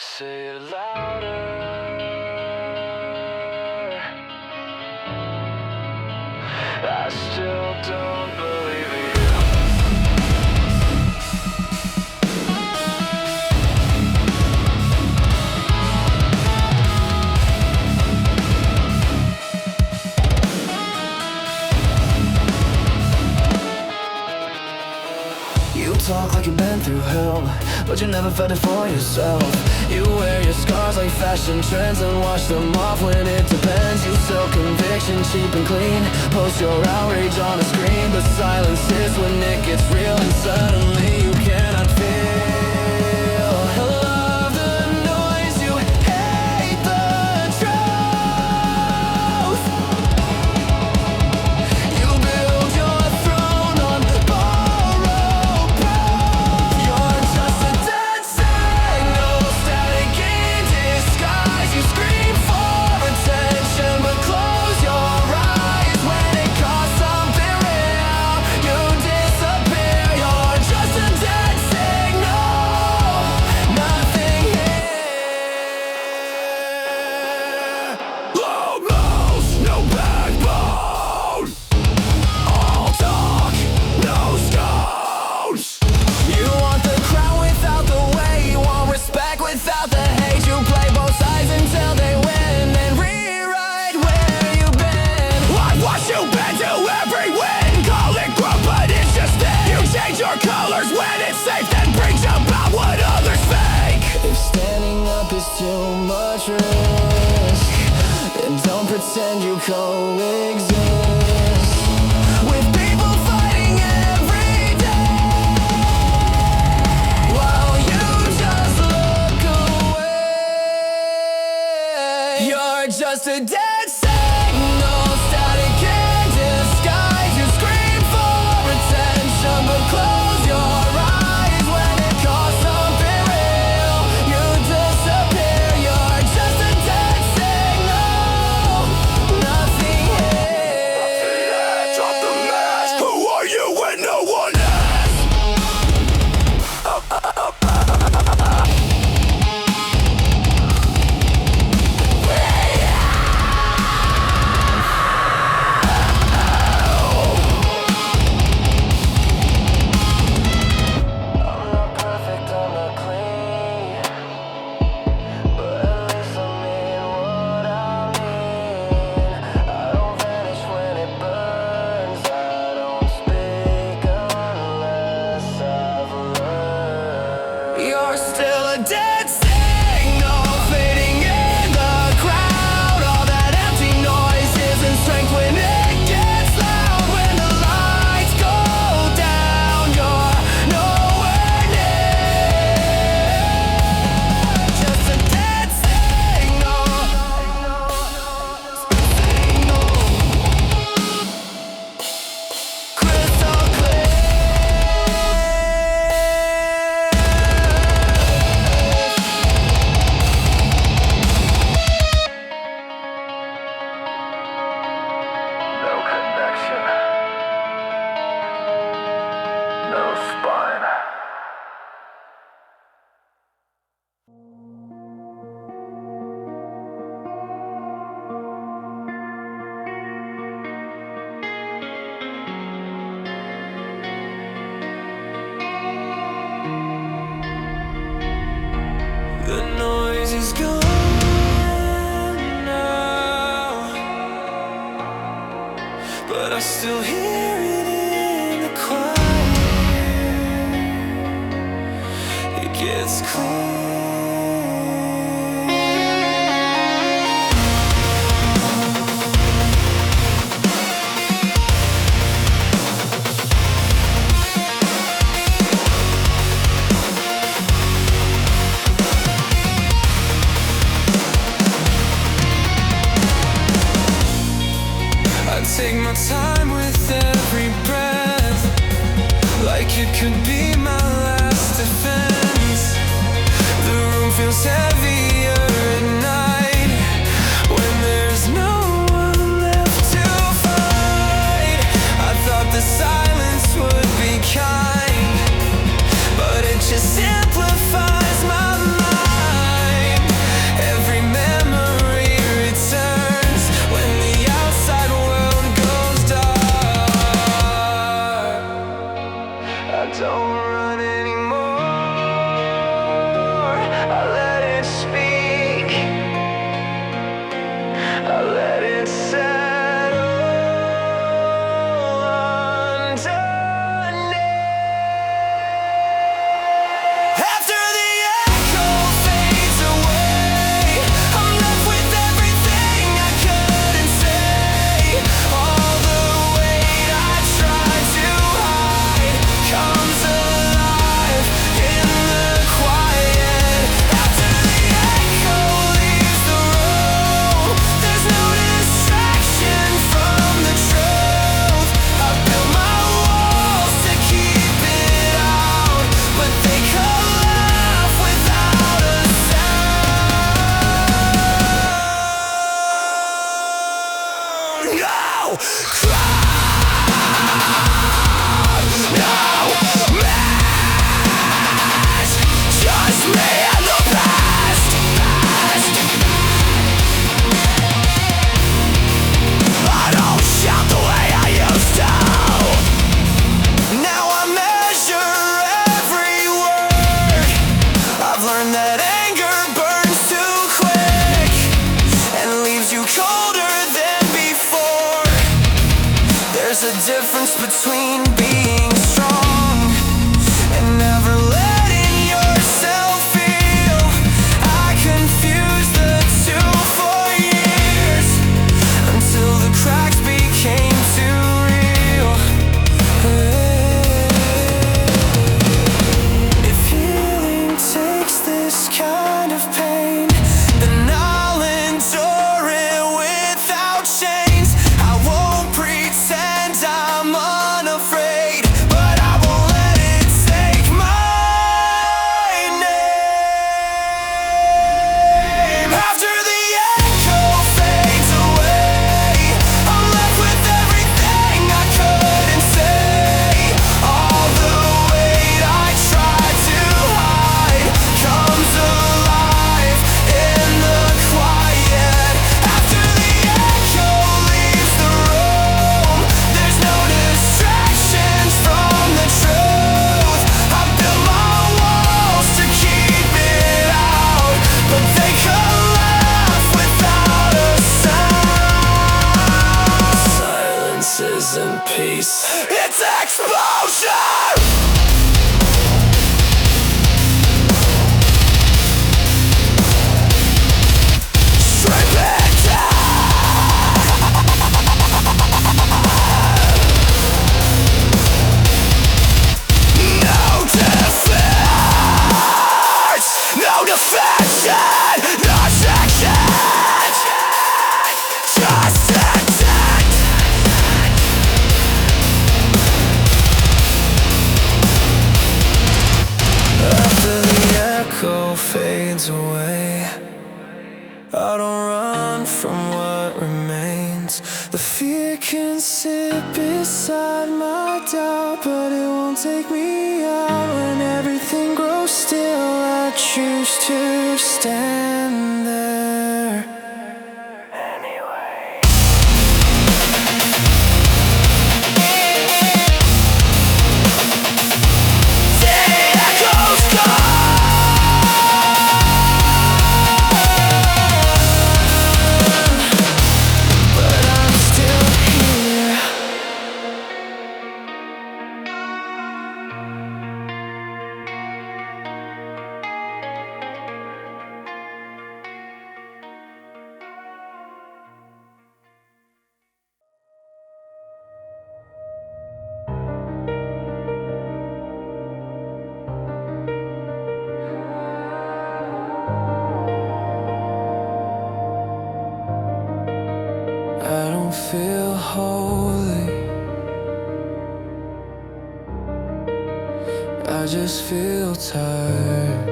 Say it louder. I still don't believe you. You talk like you've been through hell, but you never felt it for yourself. You wear your scars like fashion trends and wash them off when it depends. You sell conviction cheap and clean, post your outrage on a screen, but silence is when it gets real and suddenly you cannot feel. Love the noise, you hate the truth. You build your throne on borrowed proof. You're just a dead signal, static in disguise. You scream for attention, but close your eyes when it costs something real. You disappear. You're just a dead signal, nothing here. Loud mouths, no backbone. All talk, no stones. You want the crown without the way. You want respect without the hate. You play both sides until they win, and rewrite where you've been. I've watched you bend to every wind. Call it growth, but it's just this. You change your colors when it's safe, then preach about what others fake. If standing up is too much risk, then don't pretend you coexist with people fighting every day, while you just look away. You're just a dead signal, static in disguise. You scream for attention, but close your eyes when it costs something real. You disappear. You're just a dead signal, nothing here. Drop the mask. Who are you when no one asks? I'm not perfect, I'm not clean, but at least I mean what I mean. I don't vanish when it burns. I don't speak unless I've learned. You're still a dead signal, fading in the crowd. All that empty noise isn't strength when it gets loud. When the lights go down, you're nowhere near. Just a dead signal. Crystal clear. No connection, no spine. The noise is gone now, but I still hear it in the quiet. It gets clear. I take my time with every breath, like it could be my last defense. The room feels heavier at night when there's no one left to fight. I thought the silence would be kind, but it just simplifies my mind. fiction, not fiction. Just intent. After the echo fades away, I don't run from what remains. The fear can sit beside my doubt, but it won't take me out. When everything grows still, I choose to stand there anyway. The echoes I don't feel holy, I just feel tired.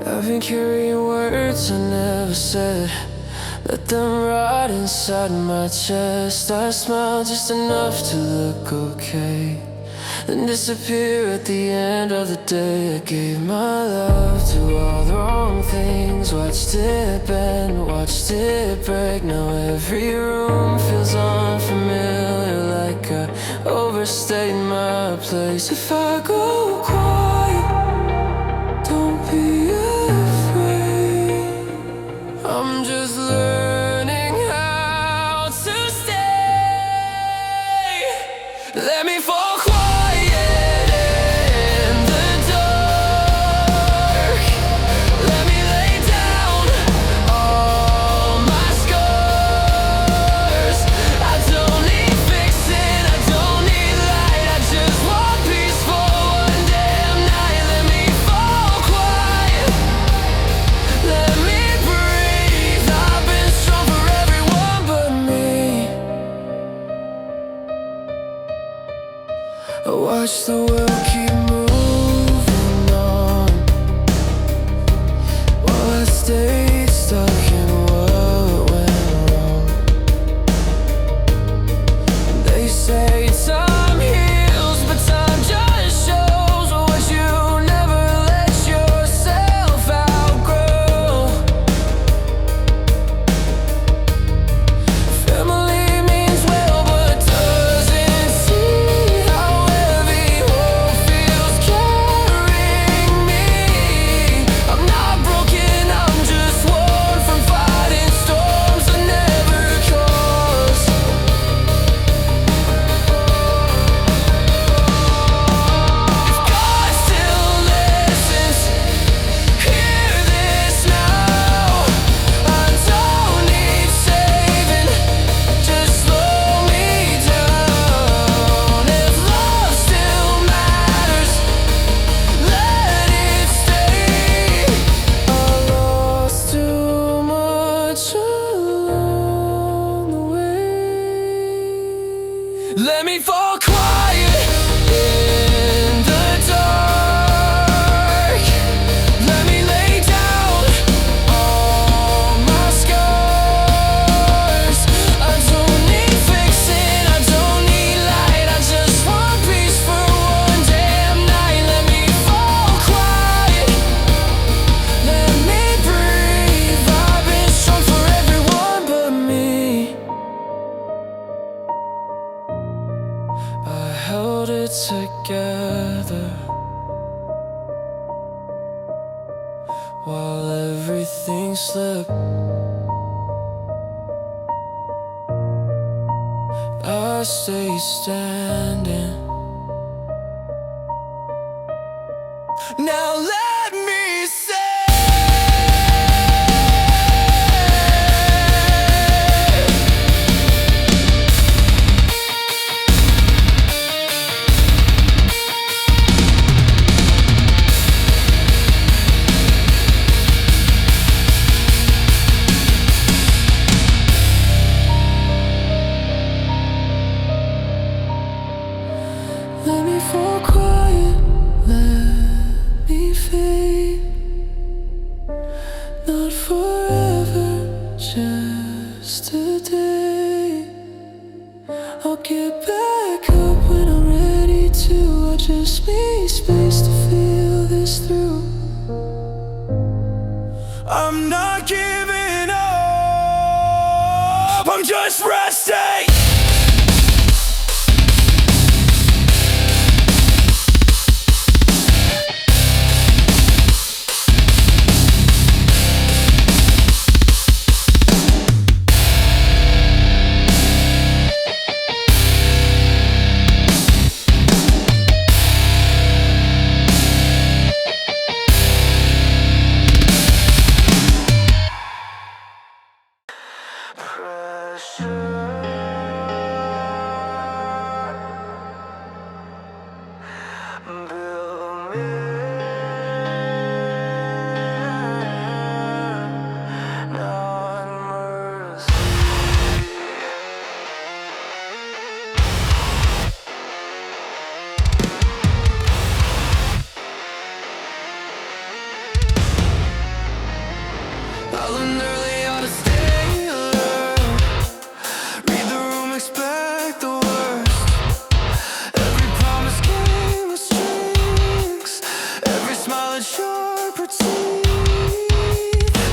I've been carrying words I never said, let them rot inside my chest. I smile just enough to look okay, then disappear at the end of the day. I gave my love to all the wrong things, watched it bend, watched it break. Now every room feels unfamiliar, like I overstayed my place. If I go quiet, don't be afraid. I'm just learning how to stay. Let me fall quiet in the dark. Let me lay down all my scars. I don't need fixing, I don't need light, I just want peace for one damn night. Let me fall quiet, let me breathe. I've been strong for everyone but me. I watch the world keep moving on, while I stay stuck in what went wrong. They say time heals, but time just shows what you never let yourself outgrow. Family means well, but doesn't see how heavy hope feels carrying me. I'm not broken, I'm just worn from fighting storms I never caused. If God still listens, hear this now. I don't need saving, just slow me down. If love still matters, let it stay. I lost too much along the way. Let me fall quiet in the dark. Let me lay down all my scars. I don't need fixing, I don't need light, I just want peace for one damn night. Let me fall quiet, let me breathe. I've been strong for everyone but me. I held it together while everything slipped. I stayed standing. Now let me say, I'm not giving up, I'm just resting. I learned early how to stay alert. Read the room, expect the worst. Every promise came with strings. Every smile had sharper teeth.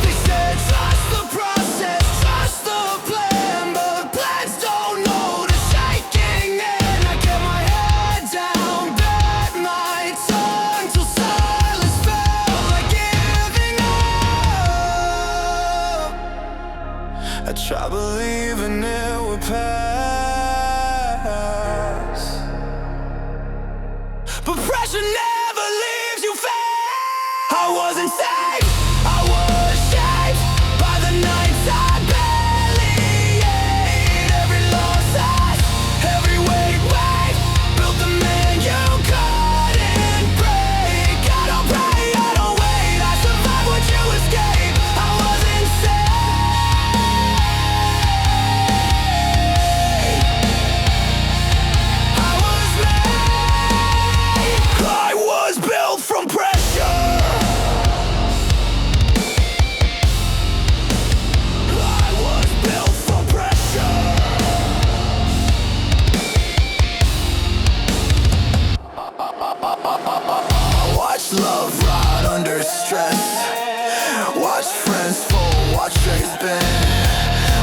They said trust the process, trust the plan, but plans don't know to shaking in. I kept my head down, bit my tongue till silence felt like giving up. I tried believing it would pass, But pressure never leaves you fast. I wasn't safe, I was shaped by the nights I barely ate. Every loss I, every weight wave, built the man you couldn't break. I don't pray, I don't wait, I survived what you escaped. I wasn't safe, I was made. I was built from pressure. I was built from pressure. watch love rot under stress. Watch friends fall, watch strength bend.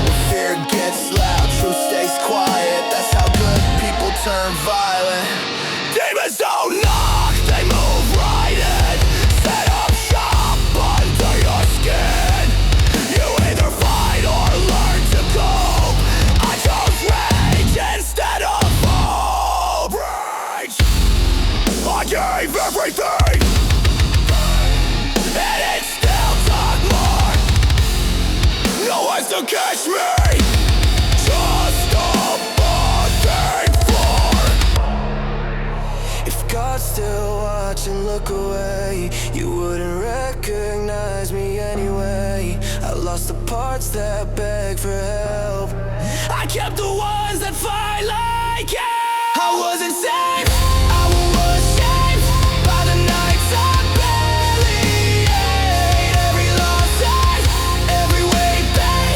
When fear gets loud, truth stays quiet. That's how good people turn violent. Demons don't knock, they move right in. Set up shop under your skin. You either fight or learn to cope. I chose rage instead of hope. Rage, I gave everything, and it still took more. No one's to catch me, just a fucking floor. If God's still watching, look away. You wouldn't recognize me anyway. I lost the parts that beg for help. I kept the ones that fight like hell. I wasn't safe, I was shaped by the nights I barely ate. Every loss I, every weight they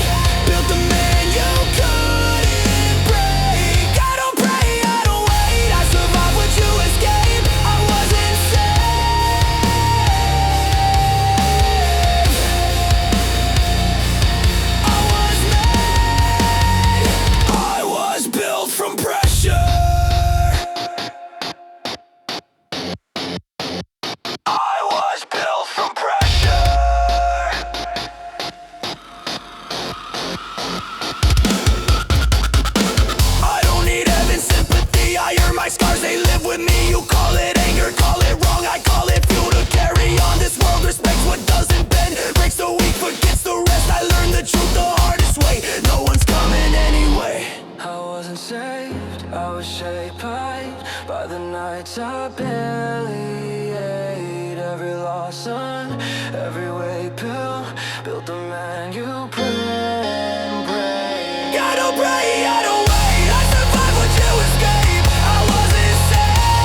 built the man you couldn't break. I don't pray, I don't wait, I survived what you escaped. I wasn't safe, I was made. I was built from pressure. I was built from pressure. I don't need heaven's sympathy, I earn my scars, they live with me. You call it anger, call it wrong, I call it fuel to carry on. This world respects what doesn't bend, breaks the weak, forgets the rest. I learned the truth the hardest way, no one's coming anyway. I wasn't saved, I was shaped by the nights I barely ate. Every loss on, every weight pill, built the man you couldn't break. I don't pray, I don't wait, I survived what you escaped. I wasn't safe,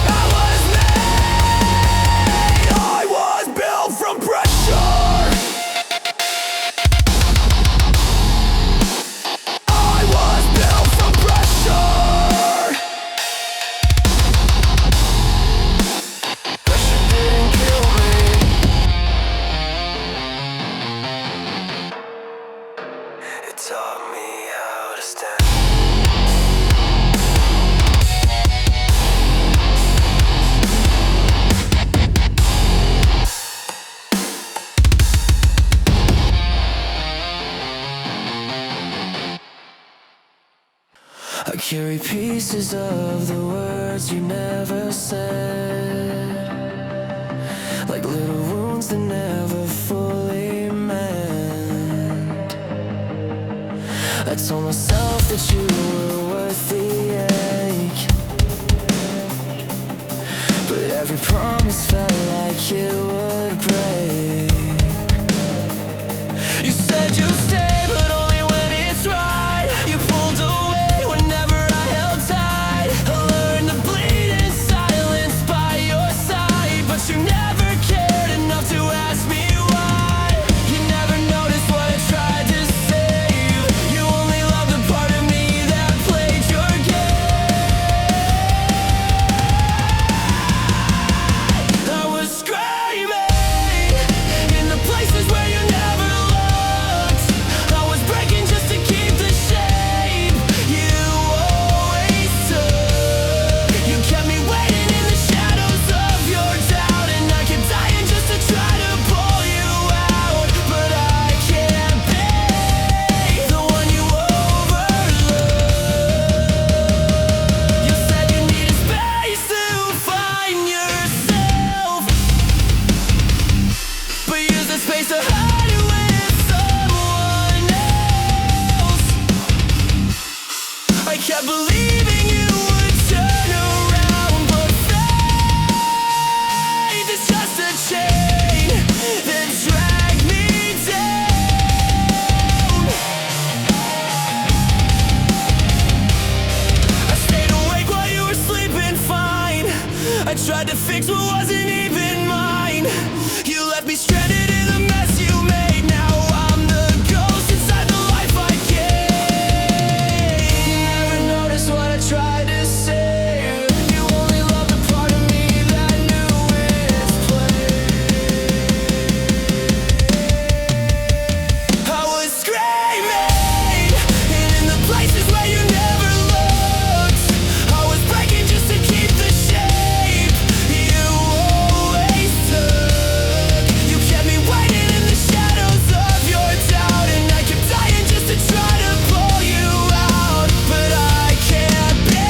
I was made. I was built from pressure. I was built from pressure. I carry pieces of the words you never said, like little wounds that never fully mend. I told myself that you were worth the ache, but every promise felt like it would break. You said you'd stay, but only when it's right. You pulled away whenever I held tight. I learned to bleed in silence by your side, but you never cared enough to ask me why. You never noticed what I tried to save. You only loved the part of me that played your game. I was screaming in the places where you never looked. I was breaking just to keep the shape you always took. You kept me waiting in the shadows of your doubt, and I kept dying just to try to pull you out. But I can't be the one you overlooked. You said you needed space to find yourself, but use the space to hide it with someone else. I kept believing you would turn around, but faith is just a chain that dragged me down. I stayed awake while you were sleeping fine. I tried to fix what wasn't even mine. You left me stranded in the mess you made. Now I'm the ghost inside the life I gave. You never noticed what I tried to say. You only loved the part of me that knew its place. I was screaming in the places where you never looked. I was breaking just to keep the shape you always took. You kept me waiting in the shadows of your doubt, and I kept dying just to try to pull you out. But I can't be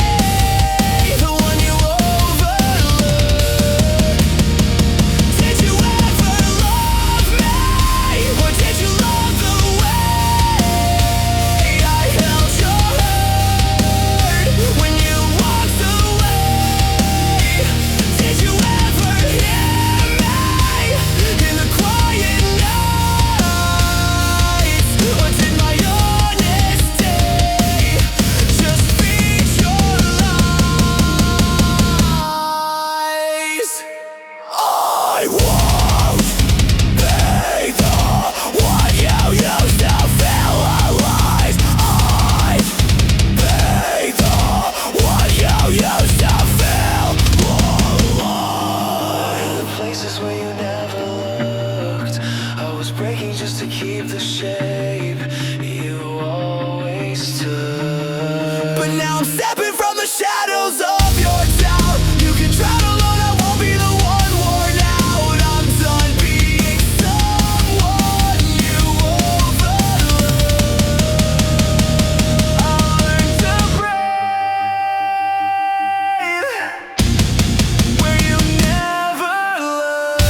the one you overlooked. Did you ever love me, or did you love the way I held your heart when you walked away? Did you ever hear me in the quiet nights, or did my honesty just feed your lies? I won't be the one you used to feel alive. I'd be the one you used to feel alive. The places where you never looked. I was breaking just to keep the shape you always took. But now I'm stepping from the shadows of your doubt. You can drown alone, I won't be the one worn out. I'm done being someone you overlooked. I'll learn to breathe where you never looked.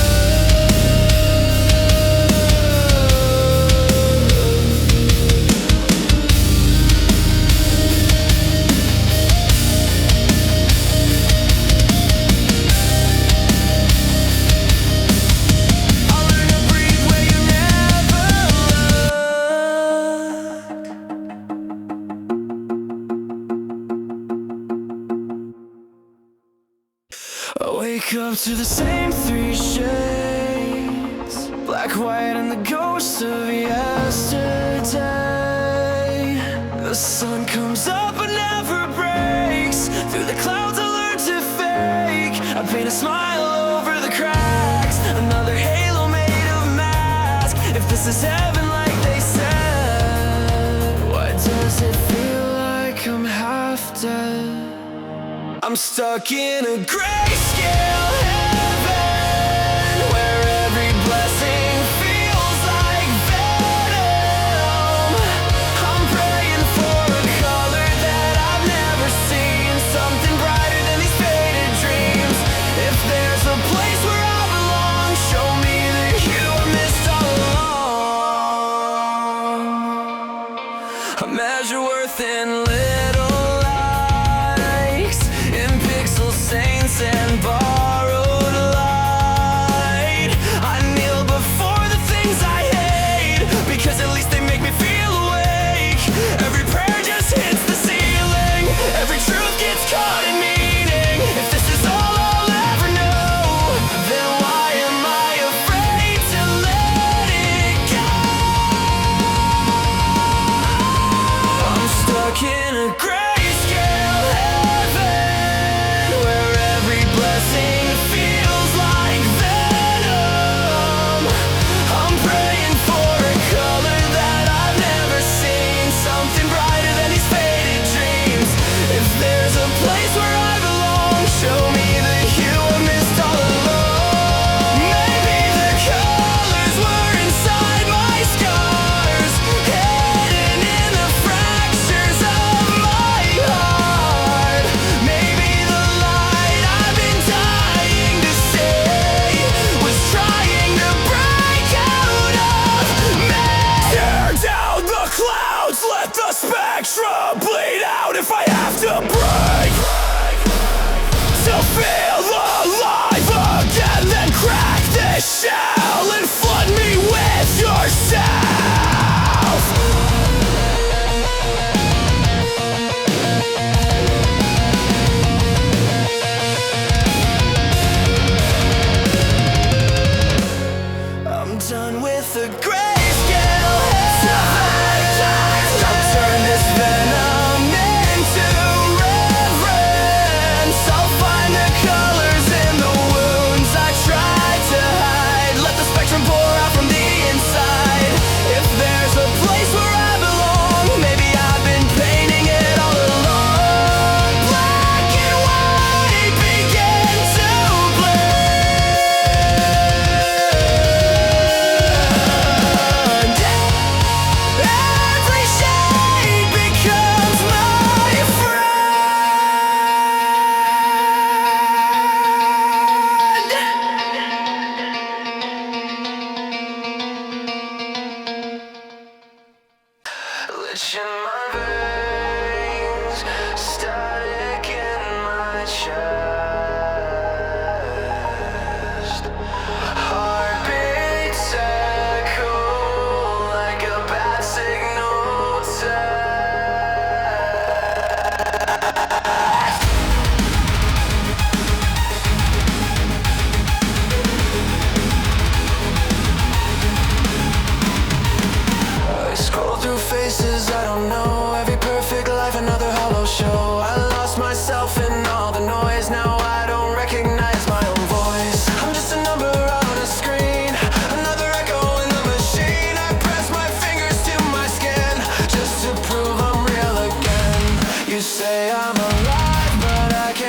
I'll learn to breathe where you never looked. I wake up to the same three shades, black, white, and the ghost of yesterday. The sun comes up but never breaks. Through the clouds I learn to fake. I paint a smile over the cracks, another halo made of masks. If this is heaven like they said, why does it feel like I'm half dead? I'm stuck in a grayscale heaven, where every blessing feels like venom. I'm praying for a color that I've never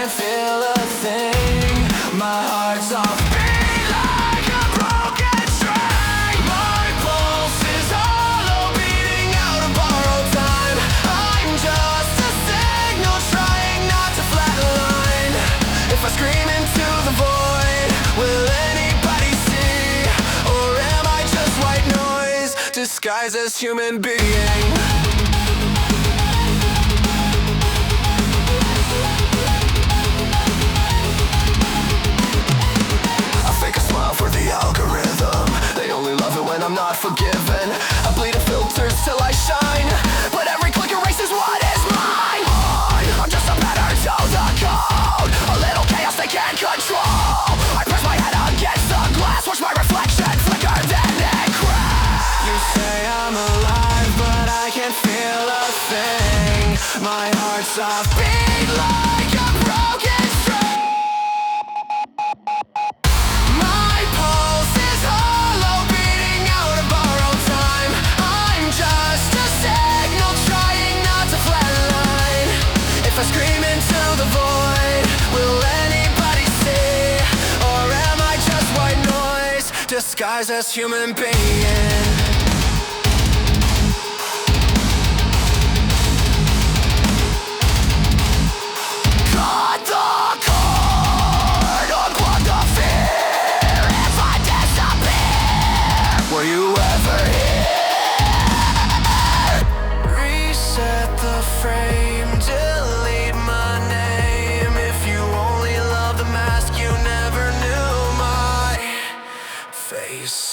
can't feel a thing. My heart's off beat like a broken string. My pulse is hollow, beating out of borrowed time. I'm just a signal trying not to flatline. If I scream into the void, will anybody see? Or am I just white noise disguised as human being? For the algorithm, they only love it when I'm not forgiven. I bleed in filters till I shine, but every click erases what is mine. I'm just a pattern to the code, a little chaos they can't control. I press my head against the glass, watch my reflection flicker, then it cracks. You say I'm alive, but I can't feel a thing. My heart's off beat like a broken string. My pulse is hollow, beating out of borrowed time. I'm just a signal trying not to flatline. If I scream into the void, will anybody see? Or am I just white noise disguised as human being? Cut the cord, unplug the fear. If I disappear, were you ever here? Reset the frame, delete my name. If you only love the mask, you never knew my face.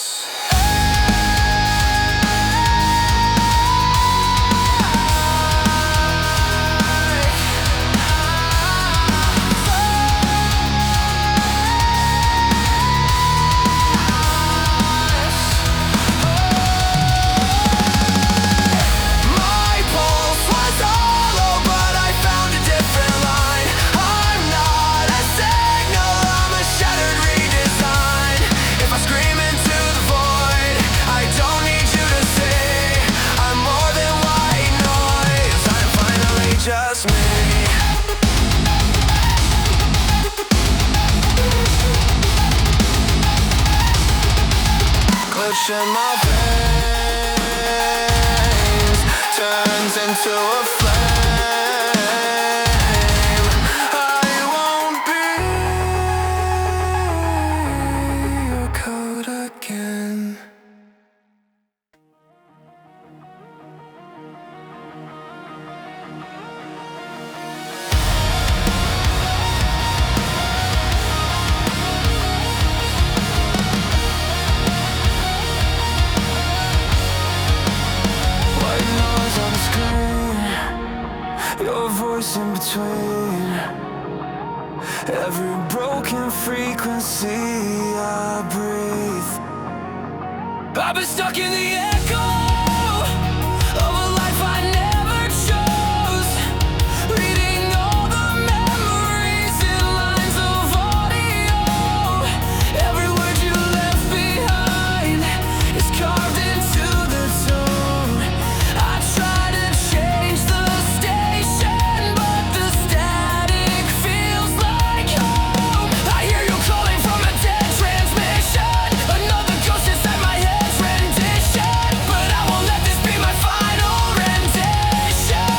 Just me. Glitch in my veins turns into a flame. I won't be your code again. Your voice in between every broken frequency I breathe. I've been stuck in the echo of a life I never chose, reading all the memories in lines of audio. Every word you left behind is carved into the tone. I try to change the station, but the static feels like home. I hear you calling from a dead transmission, another ghost inside my head's rendition. But I won't let this be my final rendition.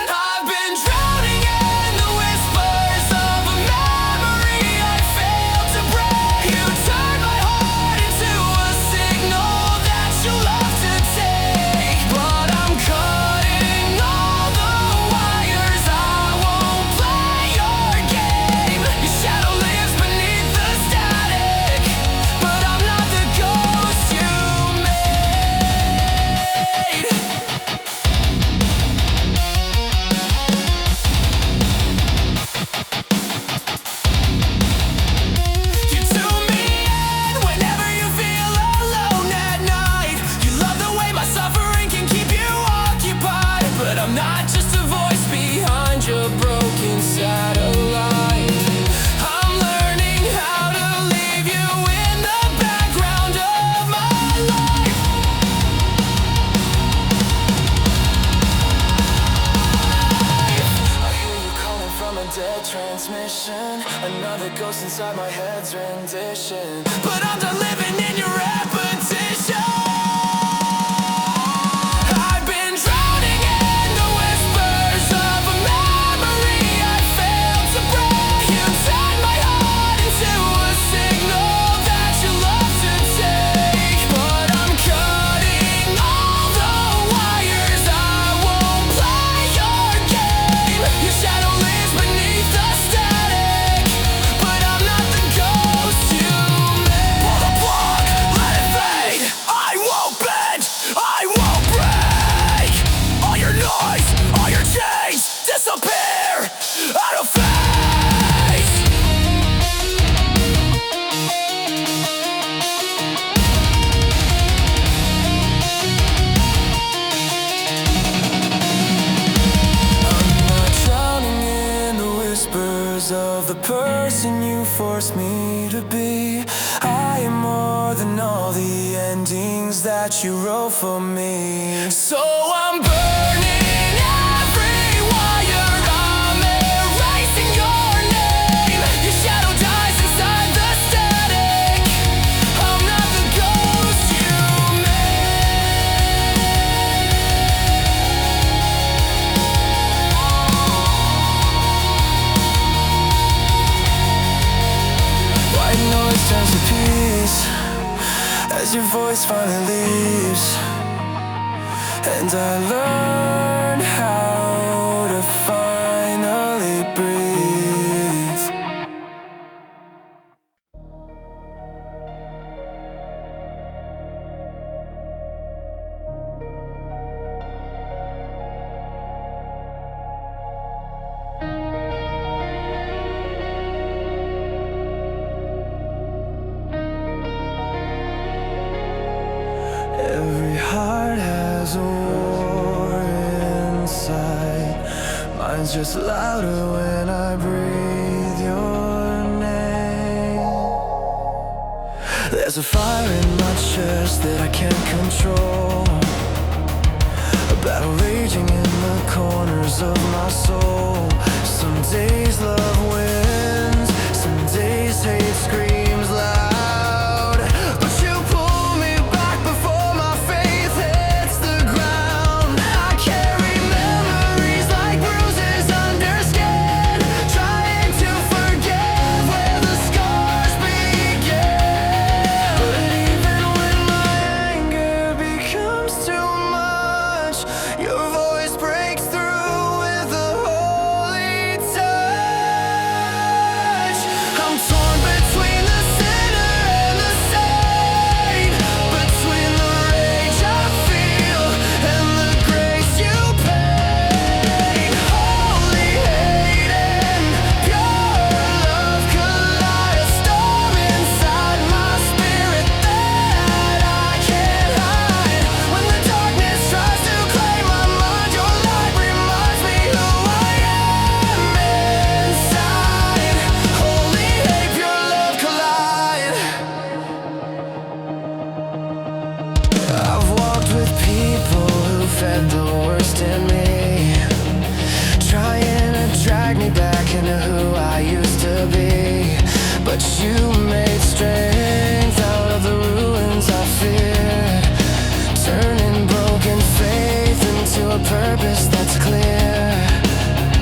I've been drowning in the whispers of a memory I failed to break. You turned my heart into a signal that you love to take. But I'm cutting all the wires, I won't play your game. Your shadow lives beneath the static, but I'm not the ghost you made. You tune me in whenever you feel alone at night. You love the way my suffering can keep you occupied. But I'm not just a voice behind your broken satellite. I'm learning how to leave you in the background of my life. I hear you calling from a dead transmission. Another ghost inside my head's rendition. But I'm done living in your repetition. I've been drowning in the whispers of a memory I failed to break. You tied my heart into a signal that you love to take. But I'm cutting all the wires, I won't play your game. Your shadow lives beneath the static, but I'm not the ghost you made. Pull the plug, let it fade. I won't bend, I won't break. All your noise, all your chains disappear out of face. I'm not drowning in the whispers of the person you forced me to be. I am more than all the endings that you wrote for me. So I'm burning every wire, I'm erasing your name. Your shadow dies inside the static. I'm not the ghost you White noise turns to peace as your voice finally leaves, and I learn how to finally breathe. Every heart has a war inside. Mine's just louder when I breathe your name. There's a fire in my chest that I can't control, a battle raging in the corners of my soul. Some days love wins, some days hate screams loud. But you pull me back before my faith hits the ground. I carry memories like bruises under skin, trying to forget where the scars begin. But even when my anger becomes too much, your voice breaks through with a holy touch. I'm torn between the sinner and the saint, between the rage I feel and the grace you paint. Holy hate and pure love collide, a storm inside my spirit that I can't hide. When the darkness tries to claim my mind, your light reminds me who I am inside. Holy hate, pure love collide. I've walked with people who fed the worst in me, trying to drag me back into who I used to be. But you made strength out of the ruins I feared, turning broken faith into a purpose that's clear.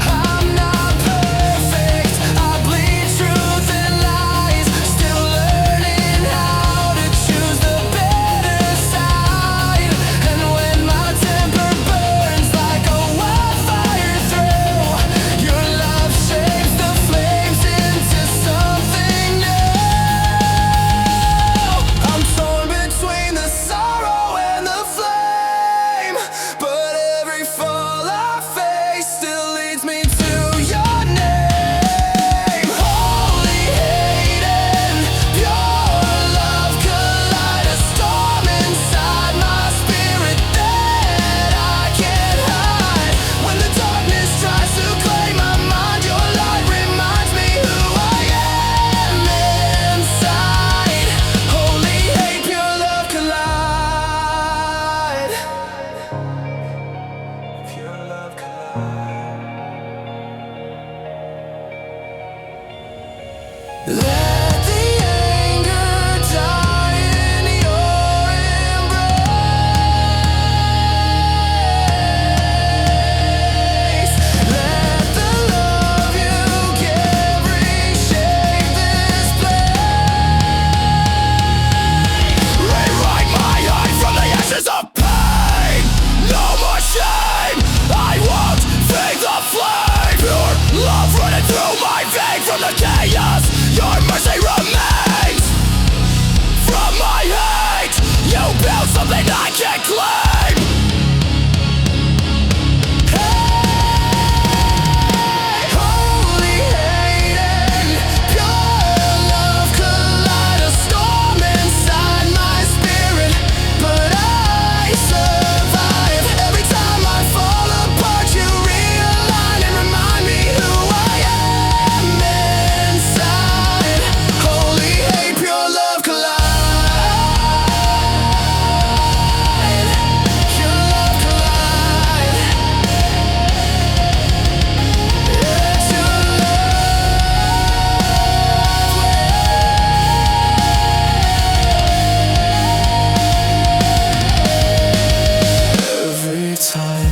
I'm not perfect, I bleed truth and lies, still learning how to choose the better side. And when my temper burns like a wildfire through, your love shapes the flames into something new. Let the anger die in your embrace. Let the love you give reshape this place. Rewrite my eyes from the ashes of pain. No more shame. I won't fake the flame. Your love running through my veins from the chaos. Your mercy remains. From my hate, you built something I can't claim. Holy hate and pure love collide, a storm inside my spirit, but I survive. Every time I fall apart, you realign and remind me who I am inside. Holy hate, pure love collide. Pure love collide. Every time.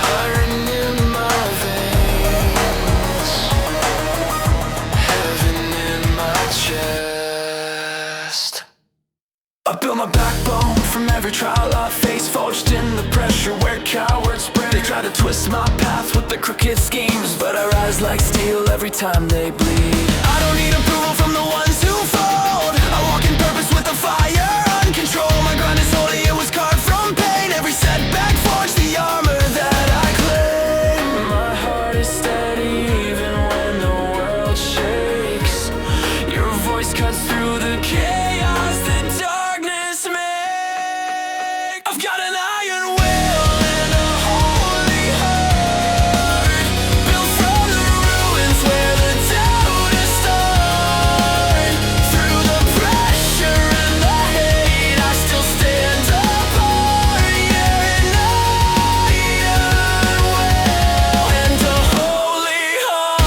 Iron in my veins, heaven in my chest. I built my backbone from every trial I faced, forged in the pressure where cowards break. They try to twist my path with their crooked schemes, but I rise like steel every time they bleed. I don't need approval from the ones who fold. I walk in purpose with the fire, uncontrolled. My grind is holy, it was carved from pain. Every setback forged the armor that I claim. My heart is steady even when the world shakes. Your voice cuts through the chaos that darkness makes. I've got an iron will and a holy heart, built from the ruins where the doubt is start. Through the pressure and the hate, I still stand apart. Yeah, an iron will and a holy heart.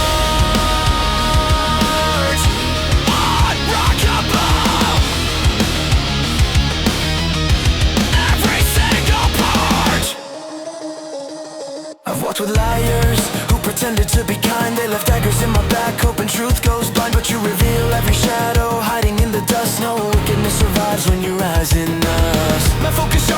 Unrockable. Every single part. I've walked with liars who pretended to be kind. They left daggers in my back, hoping truth goes blind. But you reveal every shadow hiding in the dust. No wickedness survives when you rise in us. My focus